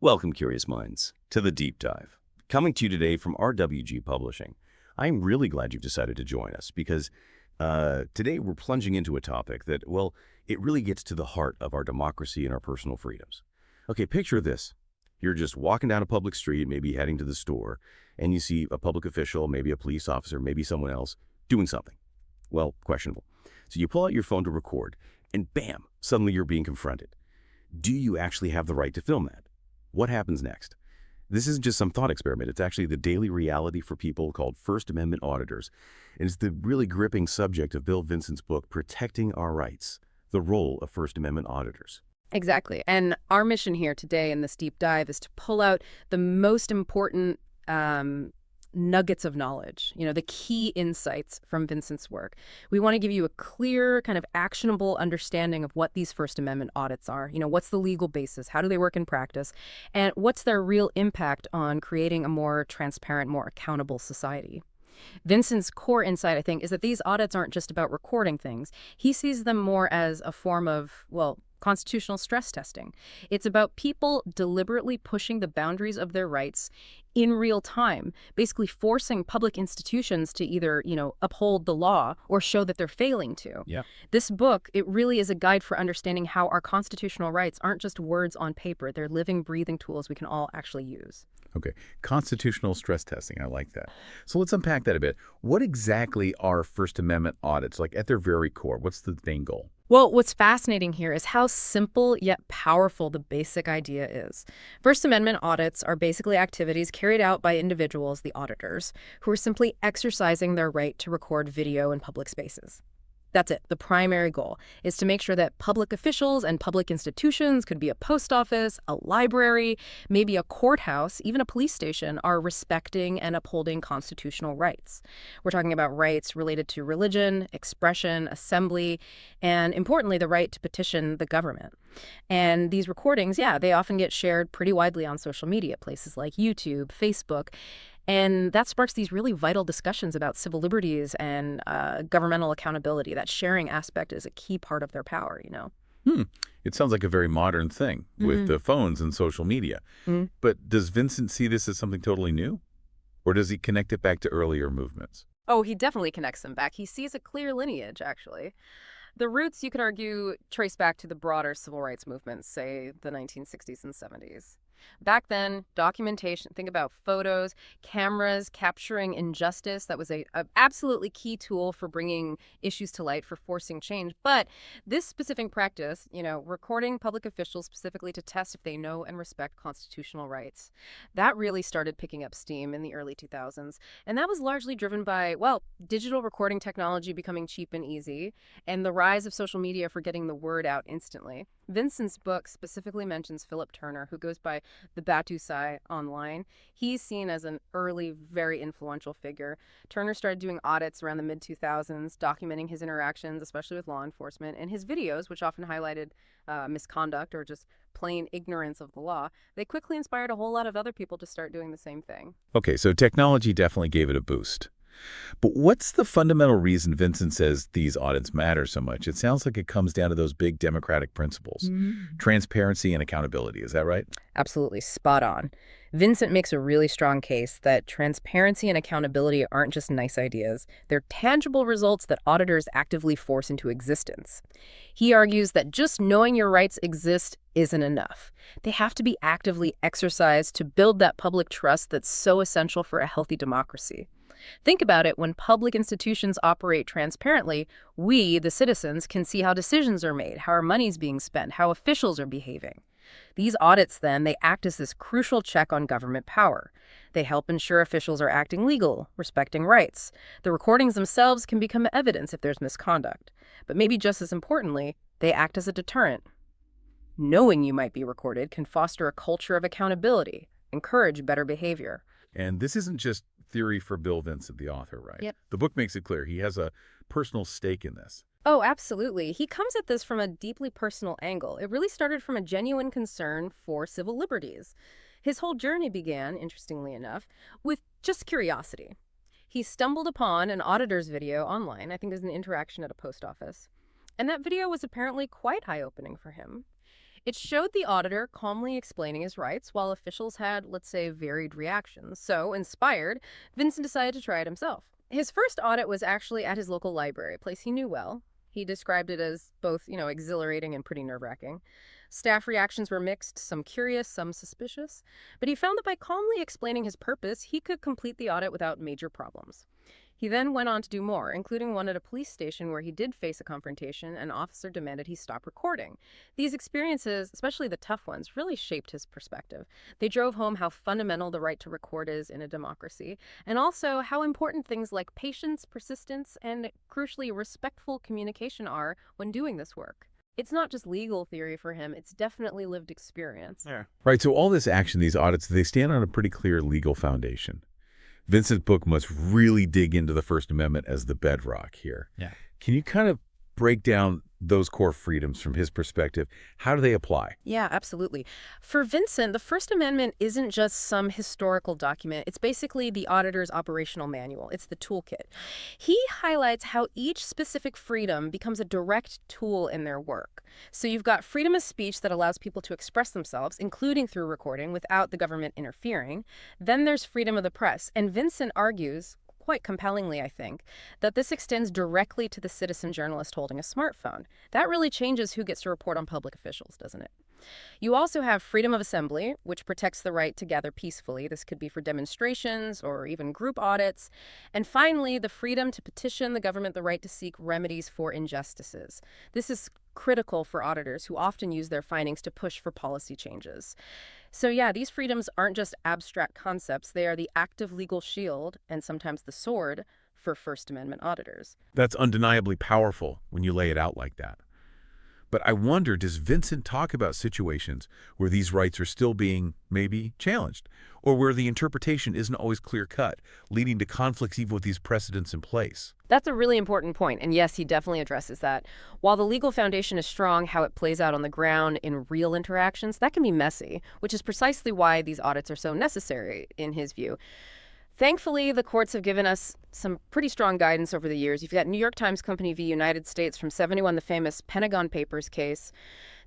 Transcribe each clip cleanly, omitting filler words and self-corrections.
Welcome, curious minds, to the Deep Dive. Coming to you today from RWG Publishing. I'm really glad you've decided to join us because today we're plunging into a topic that, well, it really gets to the heart of our democracy and our personal freedoms. Okay, picture this. You're just walking down a public street, maybe heading to the store, and you see a public official, maybe a police officer, maybe someone else, doing something. Well, questionable. So you pull out your phone to record, and bam, suddenly you're being confronted. Do you actually have the right to film that? What happens next? This isn't just some thought experiment. It's actually the daily reality for people called First Amendment auditors. And it's the really gripping subject of Bill Vincent's book, Protecting Our Rights, the Role of First Amendment Auditors. Exactly. And our mission here today in this deep dive is to pull out the most important nuggets of knowledge, the key insights from Vincent's work. We want to give you a clear, kind of actionable understanding of what these First Amendment audits are. What's the legal basis? How do they work in practice? And what's their real impact on creating a more transparent, more accountable society? Vincent's core insight, I think, is that these audits aren't just about recording things. He sees them more as a form of, constitutional stress testing. It's about people deliberately pushing the boundaries of their rights in real time, basically forcing public institutions to either, uphold the law or show that they're failing to. Yeah. This book, it really is a guide for understanding how our constitutional rights aren't just words on paper. They're living, breathing tools we can all actually use. Okay, constitutional stress testing, I like that. So let's unpack that a bit. What exactly are First Amendment audits, like at their very core? What's the main goal? Well, what's fascinating here is how simple yet powerful the basic idea is. First Amendment audits are basically activities carried out by individuals, the auditors, who are simply exercising their right to record video in public spaces. That's it. The primary goal is to make sure that public officials and public institutions, could be a post office, a library, maybe a courthouse, even a police station, are respecting and upholding constitutional rights. We're talking about rights related to religion, expression, assembly, and importantly, the right to petition the government. And these recordings, they often get shared pretty widely on social media, places like YouTube, Facebook. And that sparks these really vital discussions about civil liberties and governmental accountability. That sharing aspect is a key part of their power, It sounds like a very modern thing with the phones and social media. But does Vincent see this as something totally new? Or does he connect it back to earlier movements? Oh, he definitely connects them back. He sees a clear lineage, actually. The roots, you could argue, trace back to the broader civil rights movements, say the 1960s and 70s. Back then, documentation, think about photos, cameras capturing injustice. That was a absolutely key tool for bringing issues to light, for forcing change. But this specific practice, recording public officials specifically to test if they know and respect constitutional rights, that really started picking up steam in the early 2000s. And that was largely driven by, digital recording technology becoming cheap and easy, and the rise of social media for getting the word out instantly. Vincent's book specifically mentions Philip Turner, who goes by the Batusai online. He's seen as an early, very influential figure. Turner started doing audits around the mid-2000s, documenting his interactions, especially with law enforcement, and his videos, which often highlighted misconduct or just plain ignorance of the law, they quickly inspired a whole lot of other people to start doing the same thing. Okay, so technology definitely gave it a boost. But what's the fundamental reason Vincent says these audits matter so much? It sounds like it comes down to those big democratic principles, transparency and accountability. Is that right? Absolutely spot on. Vincent makes a really strong case that transparency and accountability aren't just nice ideas. They're tangible results that auditors actively force into existence. He argues that just knowing your rights exist isn't enough. They have to be actively exercised to build that public trust that's so essential for a healthy democracy. Think about it. When public institutions operate transparently, we, the citizens, can see how decisions are made, how our money's being spent, how officials are behaving. These audits, then, they act as this crucial check on government power. They help ensure officials are acting legal, respecting rights. The recordings themselves can become evidence if there's misconduct. But maybe just as importantly, they act as a deterrent. Knowing you might be recorded can foster a culture of accountability, encourage better behavior. And this isn't just theory for Bill Vincent, the author, right? Yep. The book makes it clear he has a personal stake in this. Oh, absolutely. He comes at this from a deeply personal angle. It really started from a genuine concern for civil liberties. His whole journey began, interestingly enough, with just curiosity. He stumbled upon an auditor's video online. I think there's an interaction at a post office. And that video was apparently quite eye-opening for him. It showed the auditor calmly explaining his rights while officials had, let's say, varied reactions. So, inspired, Vincent decided to try it himself. His first audit was actually at his local library, a place he knew well. He described it as both, exhilarating and pretty nerve-wracking. Staff reactions were mixed, some curious, some suspicious. But he found that by calmly explaining his purpose, he could complete the audit without major problems. He then went on to do more, including one at a police station where he did face a confrontation. An officer demanded he stop recording. These experiences, especially the tough ones, really shaped his perspective. They drove home how fundamental the right to record is in a democracy, and also how important things like patience, persistence, and, crucially, respectful communication are when doing this work. It's not just legal theory for him, it's definitely lived experience. Yeah. Right, so all this action, these audits, they stand on a pretty clear legal foundation. Vincent's book must really dig into the First Amendment as the bedrock here. Yeah. Can you kind of break down those core freedoms from his perspective? How do they apply? Yeah, absolutely. For Vincent, the First Amendment isn't just some historical document. It's basically the auditor's operational manual. It's the toolkit. He highlights how each specific freedom becomes a direct tool in their work. So you've got freedom of speech that allows people to express themselves, including through recording, without the government interfering. Then there's freedom of the press. And Vincent argues, quite compellingly, I think, that this extends directly to the citizen journalist holding a smartphone. That really changes who gets to report on public officials, doesn't it? You also have freedom of assembly, which protects the right to gather peacefully. This could be for demonstrations or even group audits. And finally, the freedom to petition the government the right to seek remedies for injustices. This is critical for auditors who often use their findings to push for policy changes. So yeah, these freedoms aren't just abstract concepts. They are the active legal shield, and sometimes the sword, for First Amendment auditors. That's undeniably powerful when you lay it out like that. But I wonder, does Vincent talk about situations where these rights are still being, maybe, challenged, or where the interpretation isn't always clear-cut, leading to conflicts even with these precedents in place? That's a really important point, and yes, he definitely addresses that. While the legal foundation is strong, how it plays out on the ground in real interactions, that can be messy, which is precisely why these audits are so necessary, in his view. Thankfully, the courts have given us some pretty strong guidance over the years. You've got New York Times Company v. United States from '71, the famous Pentagon Papers case.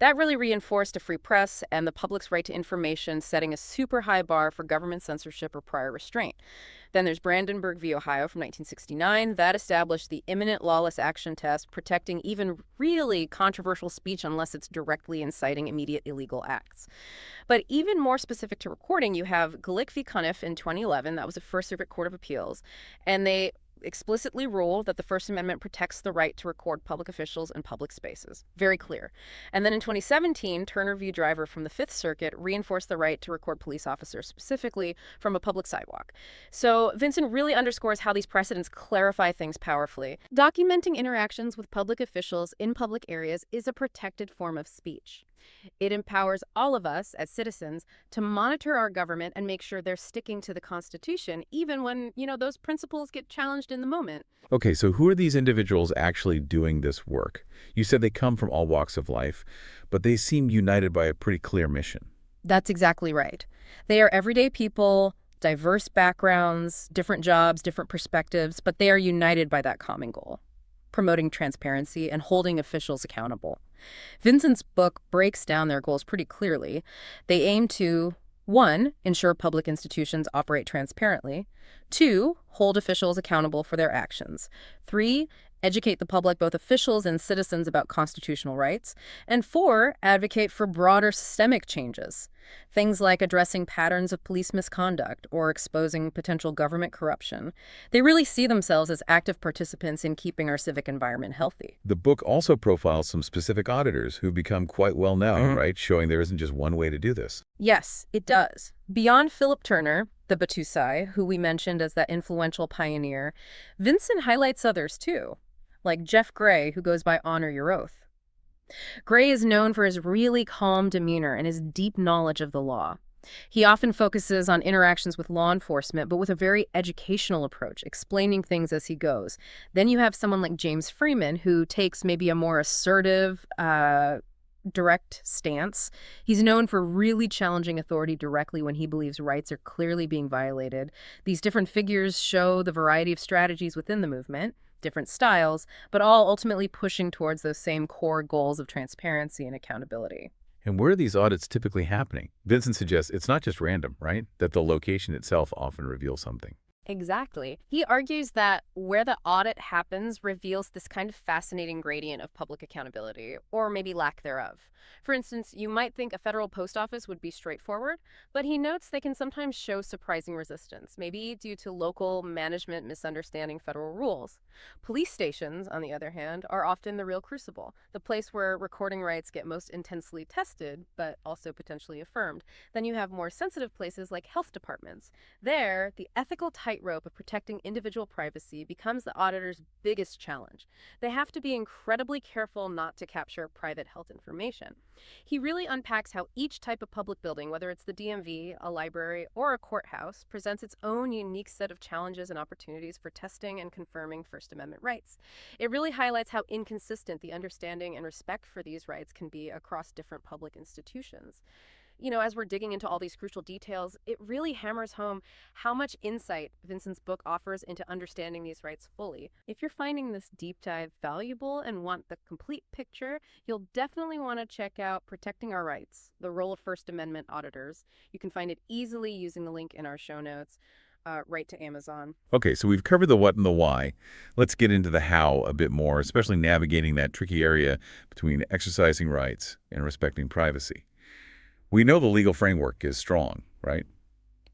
That really reinforced a free press and the public's right to information, setting a super high bar for government censorship or prior restraint. Then there's Brandenburg v. Ohio from 1969. That established the imminent lawless action test, protecting even really controversial speech unless it's directly inciting immediate illegal acts. But even more specific to recording, you have Glick v. Cuniff in 2011. That was a First Circuit Court of Appeals. And they explicitly ruled that the First Amendment protects the right to record public officials in public spaces. Very clear. And then in 2017, Turner v. Driver from the Fifth Circuit reinforced the right to record police officers, specifically from a public sidewalk. So Vincent really underscores how these precedents clarify things powerfully. Documenting interactions with public officials in public areas is a protected form of speech. It empowers all of us as citizens to monitor our government and make sure they're sticking to the Constitution, even when, those principles get challenged in the moment. Okay, so who are these individuals actually doing this work? You said they come from all walks of life, but they seem united by a pretty clear mission. That's exactly right. They are everyday people, diverse backgrounds, different jobs, different perspectives, but they are united by that common goal: promoting transparency and holding officials accountable. Vincent's book breaks down their goals pretty clearly. They aim to, 1, ensure public institutions operate transparently. 2, hold officials accountable for their actions. 3, educate the public, both officials and citizens, about constitutional rights. And 4, advocate for broader systemic changes. Things like addressing patterns of police misconduct or exposing potential government corruption. They really see themselves as active participants in keeping our civic environment healthy. The book also profiles some specific auditors who've become quite well known, right? Showing there isn't just one way to do this. Yes, it does. Beyond Philip Turner, the Batusai, who we mentioned as that influential pioneer, Vincent highlights others too, like Jeff Gray, who goes by Honor Your Oath. Gray is known for his really calm demeanor and his deep knowledge of the law. He often focuses on interactions with law enforcement, but with a very educational approach, explaining things as he goes. Then you have someone like James Freeman, who takes maybe a more assertive, direct stance. He's known for really challenging authority directly when he believes rights are clearly being violated. These different figures show the variety of strategies within the movement, different styles, but all ultimately pushing towards those same core goals of transparency and accountability. And where are these audits typically happening? Vincent suggests it's not just random, right? That the location itself often reveals something. Exactly. He argues that where the audit happens reveals this kind of fascinating gradient of public accountability, or maybe lack thereof. For instance, you might think a federal post office would be straightforward, but he notes they can sometimes show surprising resistance, maybe due to local management misunderstanding federal rules. Police stations, on the other hand, are often the real crucible, the place where recording rights get most intensely tested, but also potentially affirmed. Then you have more sensitive places like health departments. There, the ethical tightrope of protecting individual privacy becomes the auditor's biggest challenge. They have to be incredibly careful not to capture private health information. He really unpacks how each type of public building, whether it's the DMV, a library, or a courthouse, presents its own unique set of challenges and opportunities for testing and confirming First Amendment rights. It really highlights how inconsistent the understanding and respect for these rights can be across different public institutions. As we're digging into all these crucial details, it really hammers home how much insight Vincent's book offers into understanding these rights fully. If you're finding this deep dive valuable and want the complete picture, you'll definitely want to check out Protecting Our Rights, The Role of First Amendment Auditors. You can find it easily using the link in our show notes. Right to Amazon. Okay, so we've covered the what and the why. Let's get into the how a bit more, especially navigating that tricky area between exercising rights and respecting privacy. We know the legal framework is strong, right?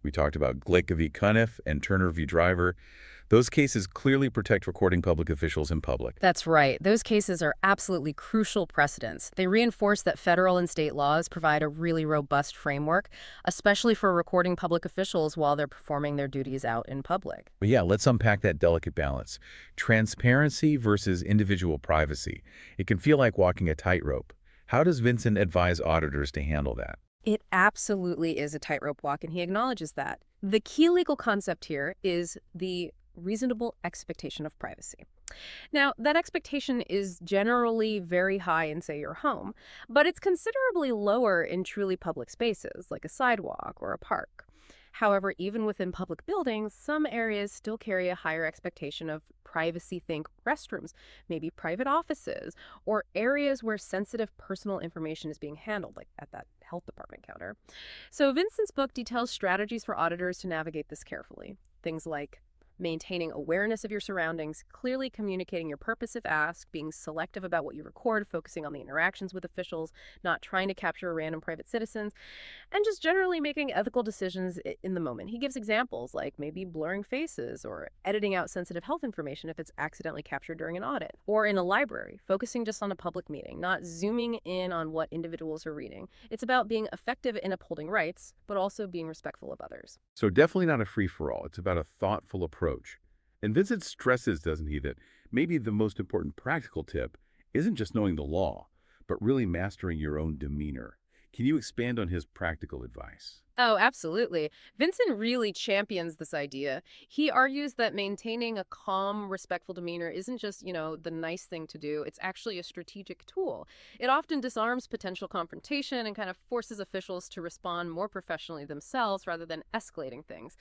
We talked about Glick v. Cuniff and Turner v. Driver. Those cases clearly protect recording public officials in public. That's right. Those cases are absolutely crucial precedents. They reinforce that federal and state laws provide a really robust framework, especially for recording public officials while they're performing their duties out in public. But yeah, let's unpack that delicate balance. Transparency versus individual privacy. It can feel like walking a tightrope. How does Vincent advise auditors to handle that? It absolutely is a tightrope walk, and he acknowledges that. The key legal concept here is the reasonable expectation of privacy. Now, that expectation is generally very high in, say, your home, but it's considerably lower in truly public spaces, like a sidewalk or a park. However, even within public buildings, some areas still carry a higher expectation of privacy. Think restrooms, maybe private offices, or areas where sensitive personal information is being handled, like at that health department counter. So Vincent's book details strategies for auditors to navigate this carefully. Things like maintaining awareness of your surroundings, clearly communicating your purpose if asked, being selective about what you record, focusing on the interactions with officials, not trying to capture random private citizens, and just generally making ethical decisions in the moment. He gives examples like maybe blurring faces or editing out sensitive health information if it's accidentally captured during an audit, or in a library, focusing just on a public meeting, not zooming in on what individuals are reading. It's about being effective in upholding rights, but also being respectful of others. So definitely not a free-for-all. It's about a thoughtful approach. And Vincent stresses, doesn't he, that maybe the most important practical tip isn't just knowing the law, but really mastering your own demeanor. Can you expand on his practical advice? Oh, absolutely. Vincent really champions this idea. He argues that maintaining a calm, respectful demeanor isn't just, the nice thing to do. It's actually a strategic tool. It often disarms potential confrontation and kind of forces officials to respond more professionally themselves rather than escalating things.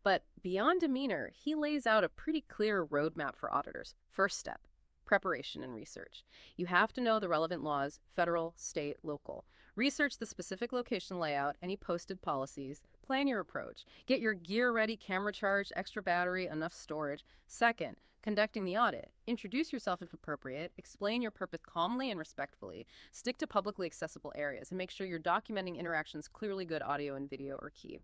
But beyond demeanor, he lays out a pretty clear roadmap for auditors. First step, preparation and research. You have to know the relevant laws, federal, state, local. Research the specific location layout, any posted policies. Plan your approach. Get your gear ready, camera charged, extra battery, enough storage. Second, conducting the audit. Introduce yourself if appropriate. Explain your purpose calmly and respectfully. Stick to publicly accessible areas and make sure you're documenting interactions clearly. Good audio and video are key.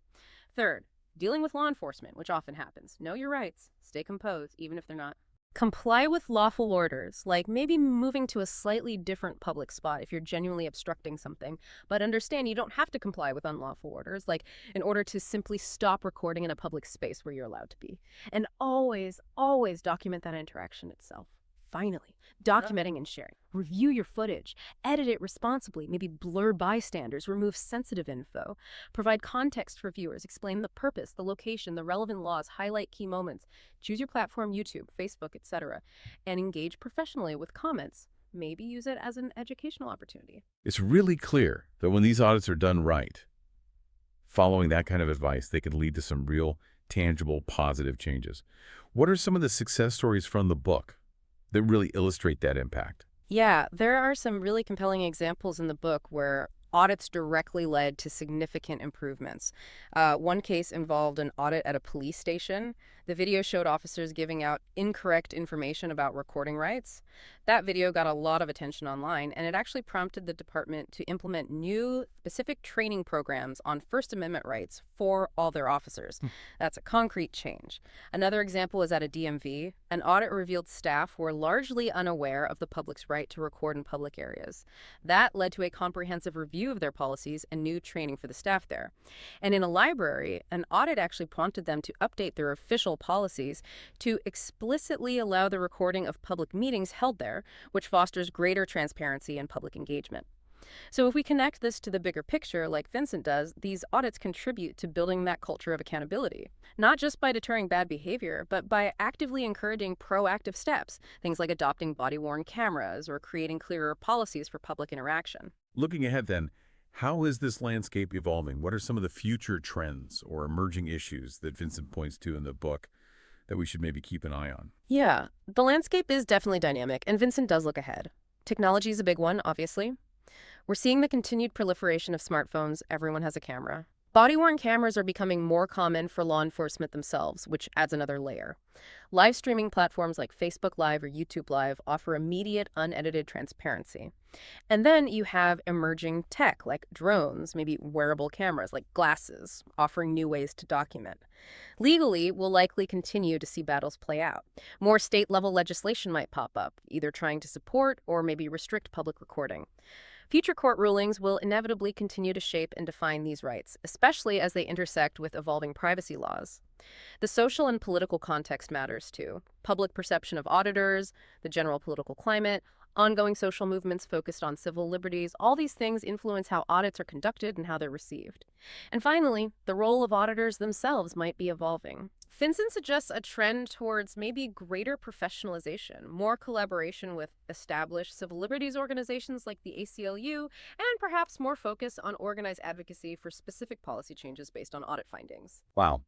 Third, dealing with law enforcement, which often happens. Know your rights. Stay composed, even if they're not. Comply with lawful orders, like maybe moving to a slightly different public spot if you're genuinely obstructing something. But understand you don't have to comply with unlawful orders, like in order to simply stop recording in a public space where you're allowed to be. And always, always document that interaction itself. Finally, documenting and sharing. Review your footage. Edit it responsibly. Maybe blur bystanders. Remove sensitive info. Provide context for viewers. Explain the purpose, the location, the relevant laws. Highlight key moments. Choose your platform, YouTube, Facebook, etc. And engage professionally with comments. Maybe use it as an educational opportunity. It's really clear that when these audits are done right, following that kind of advice, they can lead to some real, tangible, positive changes. What are some of the success stories from the book that really illustrate that impact? Yeah, there are some really compelling examples in the book where audits directly led to significant improvements. One case involved an audit at a police station. The video showed officers giving out incorrect information about recording rights. That video got a lot of attention online, and it actually prompted the department to implement new specific training programs on First Amendment rights for all their officers. That's a concrete change. Another example is at a DMV. An audit revealed staff were largely unaware of the public's right to record in public areas. That led to a comprehensive review of their policies and new training for the staff there. And in a library, an audit actually prompted them to update their official policies to explicitly allow the recording of public meetings held there, which fosters greater transparency and public engagement. So if we connect this to the bigger picture, like Vincent does, these audits contribute to building that culture of accountability, not just by deterring bad behavior, but by actively encouraging proactive steps, things like adopting body-worn cameras or creating clearer policies for public interaction. Looking ahead then, how is this landscape evolving? What are some of the future trends or emerging issues that Vincent points to in the book that we should maybe keep an eye on? Yeah, the landscape is definitely dynamic, and Vincent does look ahead. Technology is a big one, obviously. We're seeing the continued proliferation of smartphones. Everyone has a camera. Body-worn cameras are becoming more common for law enforcement themselves, which adds another layer. Live streaming platforms like Facebook Live or YouTube Live offer immediate, unedited transparency. And then you have emerging tech like drones, maybe wearable cameras like glasses, offering new ways to document. Legally, we'll likely continue to see battles play out. More state-level legislation might pop up, either trying to support or maybe restrict public recording. Future court rulings will inevitably continue to shape and define these rights, especially as they intersect with evolving privacy laws. The social and political context matters too. Public perception of auditors, the general political climate, ongoing social movements focused on civil liberties, all these things influence how audits are conducted and how they're received. And finally, the role of auditors themselves might be evolving. Vincent suggests a trend towards maybe greater professionalization, more collaboration with established civil liberties organizations like the ACLU, and perhaps more focus on organized advocacy for specific policy changes based on audit findings. Wow.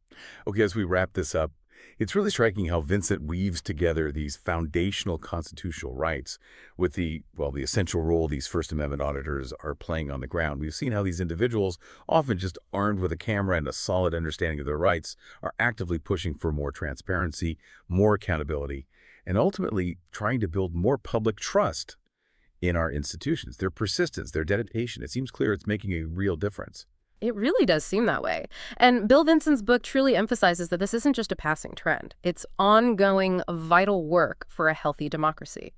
Okay, as we wrap this up, it's really striking how Vincent weaves together these foundational constitutional rights with the essential role these First Amendment auditors are playing on the ground. We've seen how these individuals, often just armed with a camera and a solid understanding of their rights, are actively pushing for more transparency, more accountability, and ultimately trying to build more public trust in our institutions. Their persistence, their dedication, it seems clear it's making a real difference. It really does seem that way. And Bill Vincent's book truly emphasizes that this isn't just a passing trend. It's ongoing, vital work for a healthy democracy.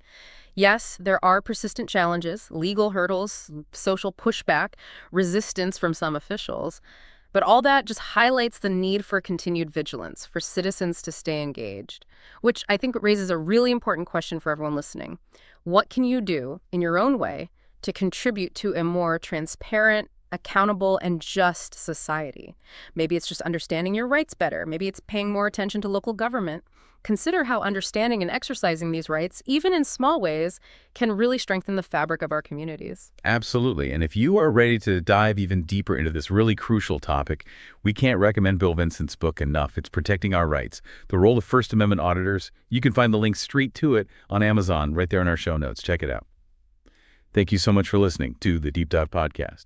Yes, there are persistent challenges, legal hurdles, social pushback, resistance from some officials. But all that just highlights the need for continued vigilance, for citizens to stay engaged, which I think raises a really important question for everyone listening. What can you do in your own way to contribute to a more transparent, accountable, and just society? Maybe it's just understanding your rights better. Maybe it's paying more attention to local government. Consider how understanding and exercising these rights, even in small ways, can really strengthen the fabric of our communities. Absolutely. And if you are ready to dive even deeper into this really crucial topic, we can't recommend Bill Vincent's book enough. It's Protecting Our Rights, The Role of First Amendment Auditors. You can find the link straight to it on Amazon right there in our show notes. Check it out. Thank you so much for listening to the Deep Dive Podcast.